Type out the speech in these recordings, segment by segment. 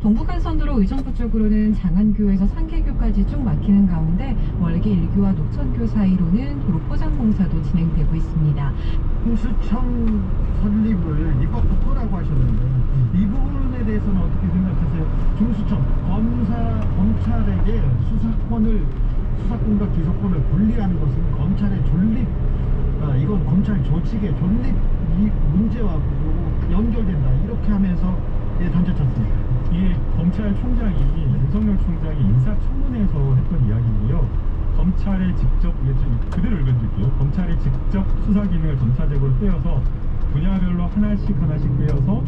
동부간선도로 의정부 쪽으로는 장안교에서 상계교까지 쭉 막히는 가운데 월계 1교와 녹천교 사이로는 도로 포장 공사도 진행되고 있습니다. 공수청 설립을 입법부라고 하셨는데 이 부분에 대해서는 어떻게 생각하세요? 중수청, 검찰에게 수사권과 기소권을 분리하는 것은 검찰의 존립, 이건 검찰 조직의 존립 이 문제와 연결된다, 이렇게 하면서 던졌지 않습니까? 이게 검찰총장이 윤석열 총장이 인사청문회에서 했던 이야기인데요. 검찰의 직접, 그대로 읽어드릴게요. 검찰의 직접 수사 기능을 점차적으로 떼어서 분야별로 하나씩 떼어서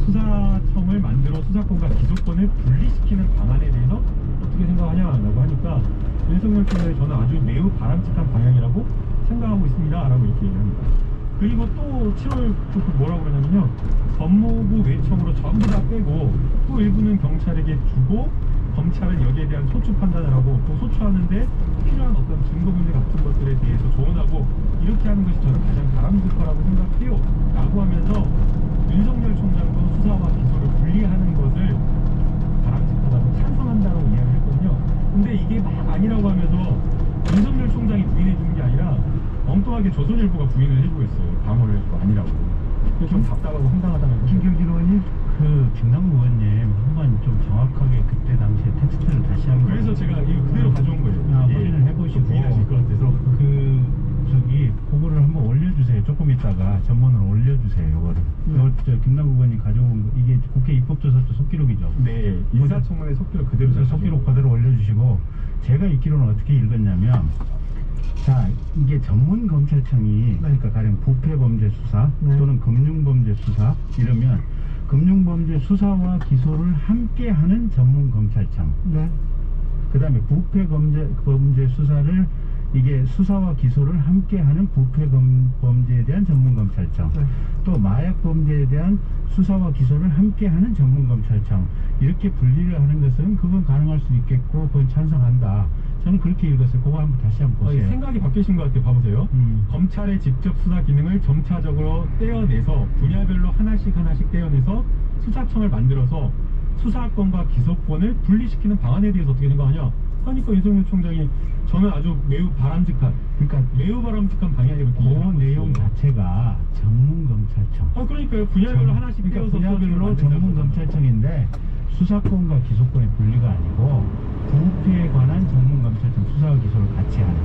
수사청을 만들어 수사권과 기소권을 분리시키는 방안에 대해서 어떻게 생각하냐라고 하니까 윤석열 총장이 저는 아주 매우 바람직한 방향이라고 생각하고 있습니다 라고 이렇게 얘기합니다. 그리고 또 7월 뭐라고 그러냐면요, 법무부 외청으로 전부 다 빼고 또 일부는 경찰에게 주고 검찰은 여기에 대한 소추 판단을 하고 또 소추하는데 필요한 어떤 증거 문제 같은 것들에 대해서 조언하고 이렇게 하는 것이 저는 가장 바람직하다고 생각해요 라고 하면서 윤석열 총장도 수사와 기소를 분리하는 것을 바람직하다고 찬성한다고 이야기를 했거든요. 근데 이게 막 아니라고 하면서 윤석열 총장이 부인해 주는 게 아니라 엉뚱하게 조선일보가 부인을 해주고 있어요. 방어를 해주고 아니라고. 그래서 좀 답답하고 황당하다는. 김경진 의원님? 김남국 의원님 한번 좀 정확하게 그때 당시에 텍스트를 다시 한번 그래서 제가 이거 그대로 가져온 거예요. 확인을 해보시고 부인하실 것 같아서 그거를 한번 올려주세요. 조금 있다가 전문으로 올려주세요. 이거를 김남국 의원님 가져온 거, 이게 국회 입법조사처 속기록이죠. 네, 인사청문회 속기록 그대로 속기록 그대로 올려주시고, 제가 읽기로는 어떻게 읽었냐면, 자, 이게 전문 검찰청이 그러니까 가령 부패범죄 수사 또는 금융범죄 수사 이러면 금융범죄 수사와 기소를 함께하는 전문 검찰청. 네. 그다음에 부패범죄 수사를 이게 수사와 기소를 함께하는 부패범죄에 대한 전문검찰청, 네. 또 마약범죄에 대한 수사와 기소를 함께하는 전문검찰청, 이렇게 분리를 하는 것은 그건 가능할 수 있겠고 그건 찬성한다. 저는 그렇게 읽었어요. 그거 한번 다시 한번 보세요. 생각이 바뀌신 것 같아요. 봐보세요. 검찰의 직접 수사 기능을 점차적으로 떼어내서 분야별로 하나씩 떼어내서 수사청을 만들어서 수사권과 기소권을 분리시키는 방안에 대해서 어떻게 생각하냐? 하니까 윤석열 총장이 저는 아주 매우 바람직한 방향이라고 그 내용 자체가 전문검찰청. 그러니까요. 분야별로 하나씩 그러니까 떼어서 분야별로 전문검찰청인데 수사권과 기소권의 분리가 아니고 부패에 관한 전문검찰청, 수사와 기소를 같이 하는,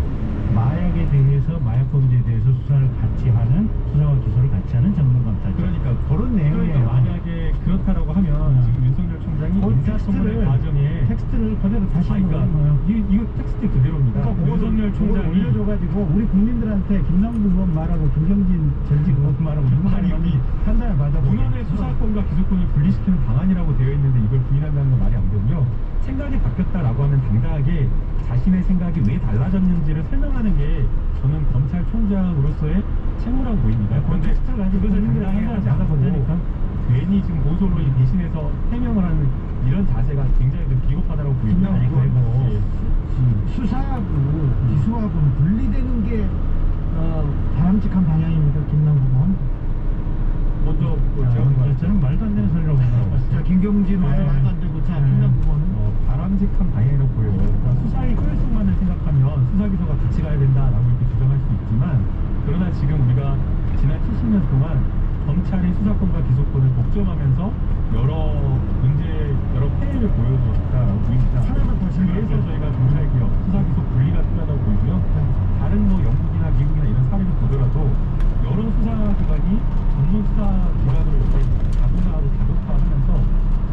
마약에 대해서, 마약범죄에 대해서 수사를 같이 하는, 수사와 기소를 같이 하는 전문검찰청. 그러니까 그런 내용이에요. 만약에 그렇다라고 하면 지금 윤석열 총장이 인사청문회 과정에 텍스트를 그대로 다시 그러니까 이거 텍스트 그대로입니다. 그러니까 윤석열 총장이 올려줘가지고 우리 국민들한테 김남국 의원 말하고 김경진 전직 의원 말하고 누구 아니, 말이 판단을 받아보고 군원의 수사권과 기소권을 분리시키는 방안이라고 되어 있는데 이걸 부인한다는 건 말이 안 되고요. 생각이 바뀌었다라고 하면 당당하게 자신의 생각이 왜 달라졌는지를 설명하는 게 저는 검찰총장으로서의 책무라고 보입니다. 그런데 그것을 당당히 하지 않고 괜히 지금 고소로 대신해서 해명을 하는 이런 자세가 굉장히 좀 비겁하다고 보입니다. 아니, 그리고 예. 수사하고 기소하고는 분리되는 게 바람직한 방향입니다. 김남국 의원. 먼저 제가 저는 말도 안 되는 소리라고 생각하고 있어요. 자, 김경진 의원 말도 안 되고, 자, 김남국 의원은 바람직한 방향이라고 보여요. 그러니까 수사의 효율성만을 생각하면 수사 기소가 같이 가야 된다라고 이렇게 주장할 수 있지만, 그러나 지금 우리가 지난 70년 동안 검찰이 수사권과 기소권을 독점하면서 여러 폐해를 보여줬다라고 보입니다. 하나만 더 그래서 저희가 검찰개혁, 수사기소 분리가 필요하다고 보이고요. 다른 영국이나 미국이나 이런 사례를 보더라도 여러 수사기관이 전문 수사기관으로 이렇게 다각화하면서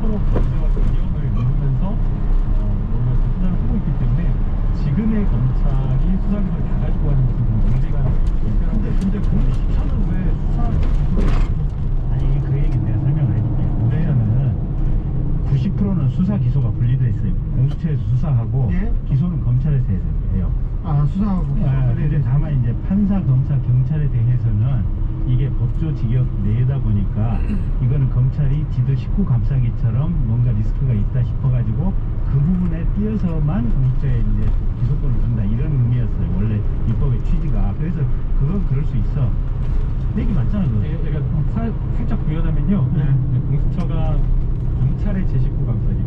서로 범죄와 경영을 이루면서 수사를 하고 있기 때문에 지금의 검찰이 수사기관을 다 가지고 가는 것은 좀 문제가 있더라고요. 근데 공수처는 왜 수사 아니, 그 얘기 내가 설명을 해줄게요. 공수처는 90%는 수사 기소가 분리되어 있어요. 공수처에서 수사하고 예? 기소는 검찰에서 해요. 수사하고 기소 근데 다만 이제 판사, 검사, 경찰에 대해서는 이게 법조직역 내다 보니까 이거는 검찰이 지들 식구 감싸기처럼 뭔가 리스크가 있다 싶어가지고 그 부분에 띄어서만 공수처에 이제 기소권을 준다, 이런 의미였어요. 원래 입법의 취지가. 그래서 그건 그럴 수 있어. 얘기 맞잖아, 그거. 그러니까 살짝 부연하면요. 공수처가 검찰의 제 식구 감싸기,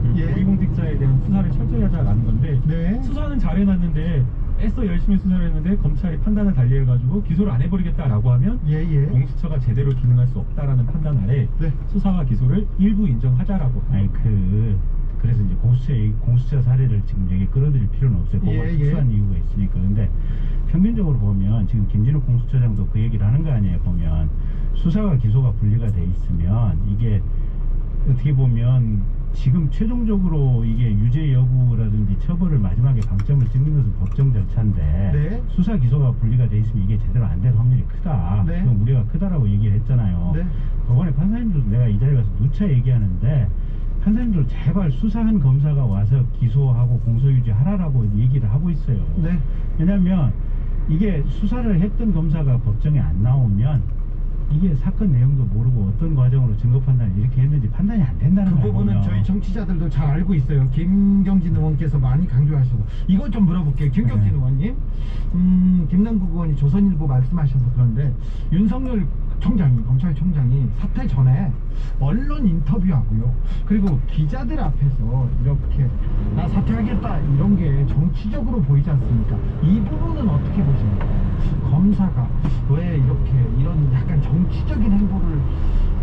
처리하자라는 건데 네. 수사는 잘 해놨는데 애써 열심히 수사를 했는데 검찰이 판단을 달리해가지고 기소를 안 해버리겠다라고 하면 예. 공수처가 제대로 기능할 수 없다라는 판단 아래 네. 수사와 기소를 일부 인정하자라고 아니 그래서 이제 공수처 사례를 지금 여기 끌어들일 필요는 없어요. 그거 예. 특수한 이유가 있으니까. 근데 평균적으로 보면 지금 김진욱 공수처장도 그 얘기를 하는 거 아니에요. 보면 수사와 기소가 분리가 돼 있으면 이게 어떻게 보면 지금 최종적으로 이게 유죄 여부라든지 처벌을 마지막에 방점을 찍는 것은 법정 절차인데 네. 수사 기소가 분리가 돼 있으면 이게 제대로 안 될 확률이 크다. 네. 그건 우리가 크다라고 얘기를 했잖아요. 네. 법원의 판사님들도 내가 이 자리에 가서 누차 얘기하는데 판사님들 제발 수사한 검사가 와서 기소하고 공소유지 하라라고 얘기를 하고 있어요. 네. 왜냐면 이게 수사를 했던 검사가 법정에 안 나오면 이게 사건 내용도 모르고 어떤 과정으로 증거 판단을 이렇게 했는지 판단이 안 된다는 그 거예요. 부분은 저희 정치자들도 잘 알고 있어요. 김경진 의원께서 많이 강조하셔서 이거 좀 물어볼게요. 김경진 네. 의원님, 김남국 의원이 조선일보 말씀하셔서 그런데 윤석열 총장이 검찰총장이 사퇴 전에 언론 인터뷰하고요. 그리고 기자들 앞에서 이렇게 나 사퇴하겠다 이런 게 정치적으로 보이지 않습니까? 이 부분은 어떻게 보십니까? 검사가 왜 이렇게 이런 약간 정치적인 행보를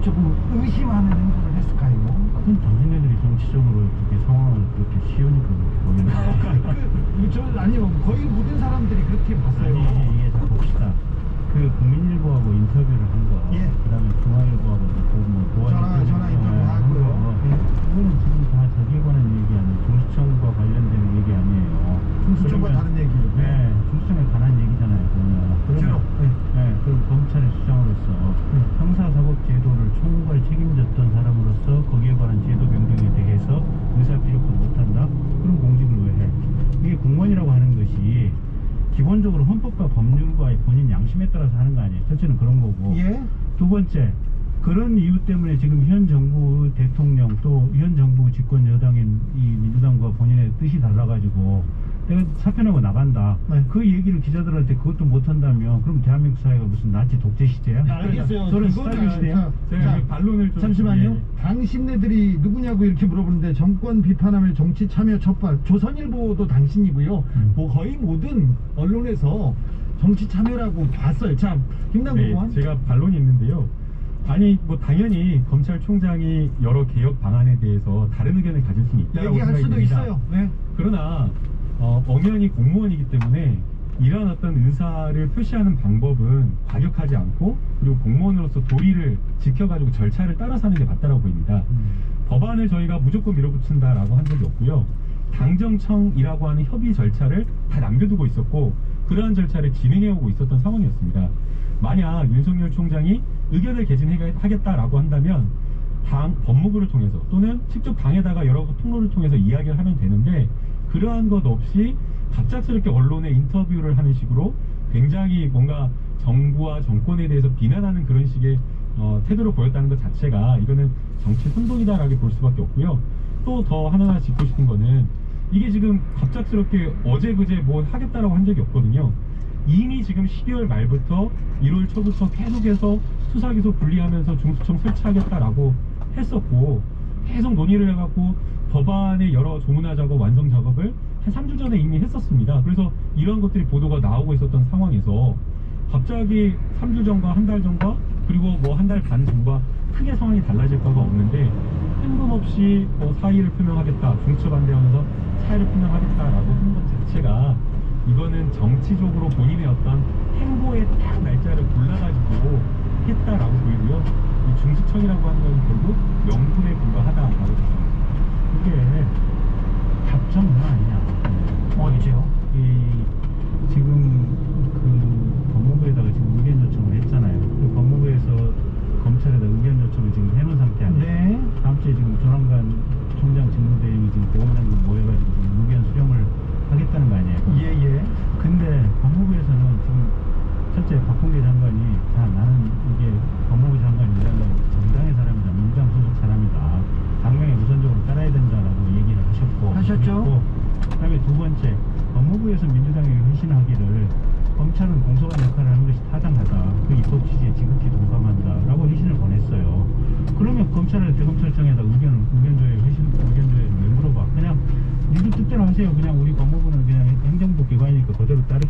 조금 의심하는 행보를 했을까요? 그건 당신네들이 정치적으로 그렇게 상황을 그렇게 쉬우니까 그렇게 보이는 거예요. 저 아니요 거의 모든 사람들이 그렇게 봤어요. 아니 이게 자 봅시다. 그 국민일보하고 인터뷰를 한 거, 예. 그다음에 중앙일보하고 전화 인터뷰 하고요. 예. 그거는 지금 다 자기에 관한 얘기 아니에요. 중수청과 관련된 얘기 아니에요. 중수청과 그러면- 다른 얘기죠. 네, 중수청에 관한 얘기잖아요. 그러면 주로. 네. 네, 그럼 검찰의 수장으로서 형사사법제도를 총괄 책임졌던 사람으로서 거기에 관한 제도 변경에 대해서 의사피력도 못한다? 그럼 공직을 왜 해? 이게 공무원이라고 하는 것이 기본적으로 헌법과 법률과 본인 양심에 따라서 하는 거 아니에요. 첫째는 그런 거고. 예. 두 번째, 그런 이유 때문에 지금 현 정부 대통령 또 현 정부 집권 여당인 이 민주당과 본인의 뜻이 달라가지고 내가 사표내고 나간다. 네. 그 얘기를 기자들한테 그것도 못한다면 그럼 대한민국 사회가 무슨 나치 독재 시대야? 알겠어요. 저런 그거는 스탈린 시대야? 제가 그 반론을 좀 잠시만요. 예. 당신네들이 누구냐고 이렇게 물어보는데 정권 비판하면 정치 참여 촉발. 조선일보도 당신이고요. 뭐 거의 모든 언론에서 정치 참여라고 봤어요. 자, 김남국 네, 의원. 제가 반론이 있는데요. 아니 뭐 당연히 검찰총장이 여러 개혁 방안에 대해서 다른 의견을 가질 수는 있다고 얘기할 생각이 수도 듭니다. 있어요. 네. 그러나 엄연히 공무원이기 때문에 이러한 어떤 의사를 표시하는 방법은 과격하지 않고 그리고 공무원으로서 도리를 지켜가지고 절차를 따라서 하는 게 맞다고 보입니다. 법안을 저희가 무조건 밀어붙인다라고 한 적이 없고요. 당정청이라고 하는 협의 절차를 다 남겨두고 있었고 그러한 절차를 진행해오고 있었던 상황이었습니다. 만약 윤석열 총장이 의견을 개진하겠다라고 한다면 당 법무부를 통해서 또는 직접 당에다가 여러 통로를 통해서 이야기를 하면 되는데 그러한 것 없이 갑작스럽게 언론에 인터뷰를 하는 식으로 굉장히 뭔가 정부와 정권에 대해서 비난하는 그런 식의 태도를 보였다는 것 자체가 이거는 정치 선동이다라고 볼 수밖에 없고요. 또 더 하나 짚고 싶은 거는 이게 지금 갑작스럽게 어제 그제 뭐 하겠다라고 한 적이 없거든요. 이미 지금 12월 말부터 1월 초부터 계속해서 수사기소 분리하면서 중수청 설치하겠다라고 했었고 계속 논의를 해갖고 법안의 여러 조문화 작업, 완성 작업을 한 3주 전에 이미 했었습니다. 그래서 이런 것들이 보도가 나오고 있었던 상황에서 갑자기 3주 전과 한 달 전과 그리고 뭐 한 달 반 전과 크게 상황이 달라질 바가 없는데 뜬금없이 뭐 사의를 표명하겠다, 중처 반대하면서 사의를 표명하겠다라고 하는 것 자체가 이거는 정치적으로 본인의 어떤 행보의 딱 날짜를 골라가지고 했다라고 보이고요. 이 중수청이라고 하는 건 결국 명분에 불과하다라고 생각합니다. 이게 답정은 아니냐. 뭐죠? 지금 그 법무부에다가 지금 의견 요청을 했잖아요. 그 법무부에서 검찰에다 의견 요청을 지금 해놓은 상태 아니에요. 네. 다음 주에 지금 조남관 총장 직무대행이 지금 보험장관 모여가지고 지금 의견 수렴을 하겠다는 거 아니에요. 예. 근데 법무부에서는 지금 첫째 박홍계 장관이 나는 이게 법무부 장관이라는 정당의 사람이다, 민주당 소속 사람이다, 당명에 우선적으로 따라야 된다라고 얘기를 하셨죠? 그다음에 두 번째, 법무부에서 민주당에게 회신하기를 검찰은 공소관 역할을 하는 것이 타당하다, 그 입법 취지에 지극히 동감한다라고 회신을 보냈어요. 그러면 검찰을 대검찰청에다 의견조회 왜 물어봐? 그냥 니들끼리 뜻대로 하세요. 그냥 우리 법무부는 그냥